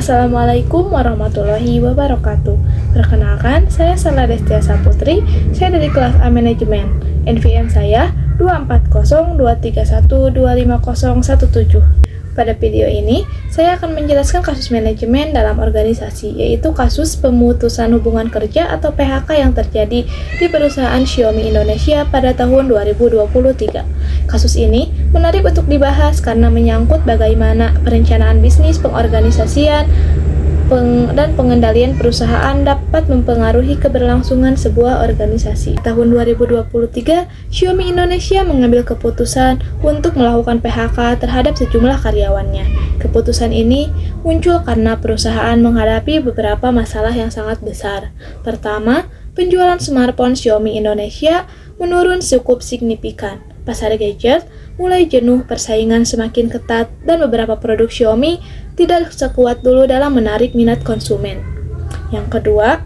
Assalamualaikum warahmatullahi wabarakatuh. Perkenalkan, saya Sarla Destiasa Putri. Saya dari kelas A Manajemen. NVM saya 24023125017. Pada video ini, saya akan menjelaskan kasus manajemen dalam organisasi, yaitu kasus pemutusan hubungan kerja atau PHK yang terjadi di perusahaan Xiaomi Indonesia pada tahun 2023. Kasus ini menarik untuk dibahas karena menyangkut bagaimana perencanaan bisnis, pengorganisasian, dan pengendalian perusahaan dapat mempengaruhi keberlangsungan sebuah organisasi. Tahun 2023, Xiaomi Indonesia mengambil keputusan untuk melakukan PHK terhadap sejumlah karyawannya. Keputusan ini muncul karena perusahaan menghadapi beberapa masalah yang sangat besar. Pertama, penjualan smartphone Xiaomi Indonesia menurun cukup signifikan. Pasar gadget mulai jenuh, persaingan semakin ketat, dan beberapa produk Xiaomi tidak sekuat dulu dalam menarik minat konsumen. Yang kedua,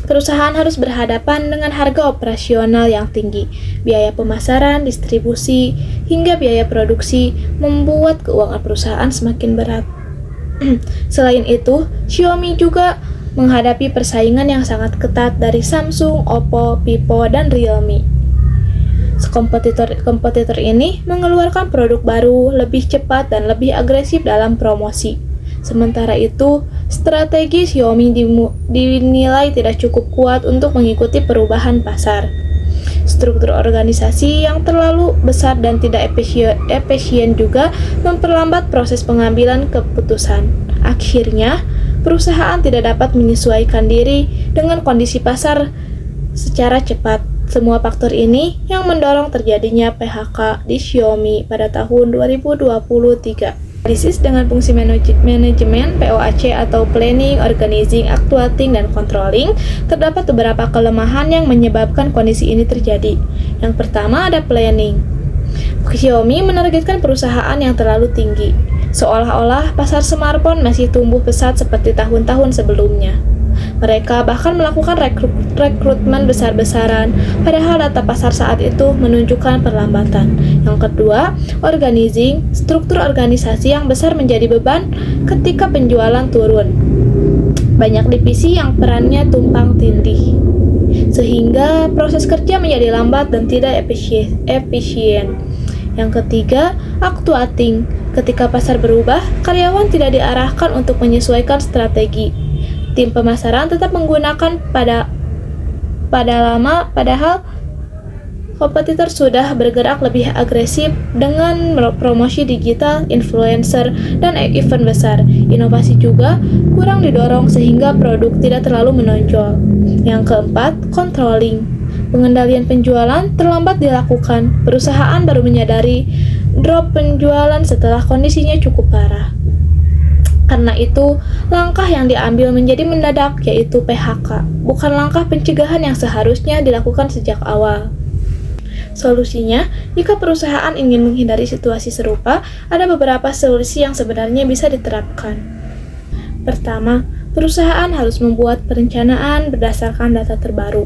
perusahaan harus berhadapan dengan harga operasional yang tinggi. Biaya pemasaran, distribusi, hingga biaya produksi membuat keuangan perusahaan semakin berat. Selain itu, Xiaomi juga menghadapi persaingan yang sangat ketat dari Samsung, Oppo, Vivo, dan Realme. Kompetitor ini mengeluarkan produk baru, lebih cepat dan lebih agresif dalam promosi. Sementara itu, strategi Xiaomi dinilai tidak cukup kuat untuk mengikuti perubahan pasar. Struktur organisasi yang terlalu besar dan tidak efisien juga memperlambat proses pengambilan keputusan. Akhirnya, perusahaan tidak dapat menyesuaikan diri dengan kondisi pasar secara cepat. Semua faktor ini yang mendorong terjadinya PHK di Xiaomi pada tahun 2023. Analisis dengan fungsi manajemen POAC atau Planning, Organizing, Actuating, dan Controlling, terdapat beberapa kelemahan yang menyebabkan kondisi ini terjadi. Yang pertama ada planning. Xiaomi menargetkan perusahaan yang terlalu tinggi, seolah-olah pasar smartphone masih tumbuh pesat seperti tahun-tahun sebelumnya. Mereka bahkan melakukan rekrutmen besar-besaran, padahal data pasar saat itu menunjukkan perlambatan. Yang kedua, organizing. Struktur organisasi yang besar menjadi beban ketika penjualan turun. Banyak divisi yang perannya tumpang tindih, sehingga proses kerja menjadi lambat dan tidak efisien. Yang ketiga, actuating. Ketika pasar berubah, karyawan tidak diarahkan untuk menyesuaikan strategi. Tim pemasaran tetap menggunakan padahal kompetitor sudah bergerak lebih agresif dengan promosi digital, influencer, dan event besar. Inovasi juga kurang didorong sehingga produk tidak terlalu menonjol. Yang keempat, controlling. Pengendalian penjualan terlambat dilakukan. Perusahaan baru menyadari drop penjualan setelah kondisinya cukup parah. Karena itu, langkah yang diambil menjadi mendadak, yaitu PHK, bukan langkah pencegahan yang seharusnya dilakukan sejak awal. Solusinya, jika perusahaan ingin menghindari situasi serupa, ada beberapa solusi yang sebenarnya bisa diterapkan. Pertama, perusahaan harus membuat perencanaan berdasarkan data terbaru.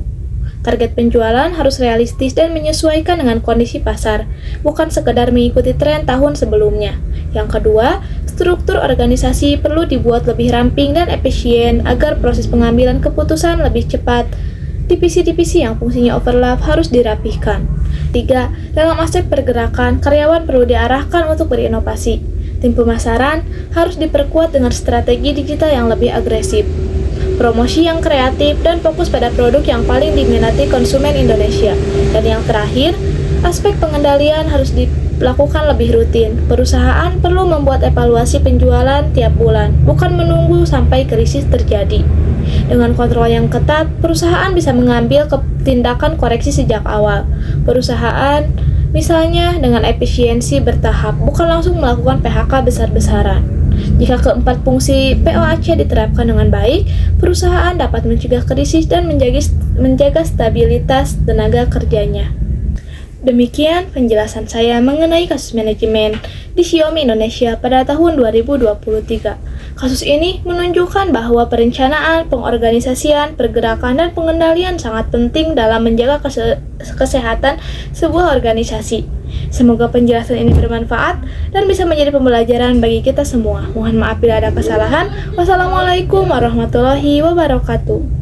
Target penjualan harus realistis dan menyesuaikan dengan kondisi pasar, bukan sekedar mengikuti tren tahun sebelumnya. Yang kedua, struktur organisasi perlu dibuat lebih ramping dan efisien agar proses pengambilan keputusan lebih cepat. Divisi-divisi yang fungsinya overlap harus dirapihkan. 3. Dalam aspek pergerakan, karyawan perlu diarahkan untuk berinovasi. Tim pemasaran harus diperkuat dengan strategi digital yang lebih agresif, promosi yang kreatif, dan fokus pada produk yang paling diminati konsumen Indonesia. Dan yang terakhir, aspek pengendalian harus dilakukan lebih rutin. Perusahaan perlu membuat evaluasi penjualan tiap bulan, bukan menunggu sampai krisis terjadi. Dengan kontrol yang ketat, perusahaan bisa mengambil tindakan koreksi sejak awal. Perusahaan, misalnya dengan efisiensi bertahap, bukan langsung melakukan PHK besar-besaran. Jika keempat fungsi POAC diterapkan dengan baik, perusahaan dapat mencegah krisis dan menjaga stabilitas tenaga kerjanya. Demikian penjelasan saya mengenai kasus manajemen di Xiaomi Indonesia pada tahun 2023. Kasus ini menunjukkan bahwa perencanaan, pengorganisasian, pergerakan, dan pengendalian sangat penting dalam menjaga kesehatan sebuah organisasi. Semoga penjelasan ini bermanfaat dan bisa menjadi pembelajaran bagi kita semua. Mohon maaf bila ada kesalahan. Wassalamualaikum warahmatullahi wabarakatuh.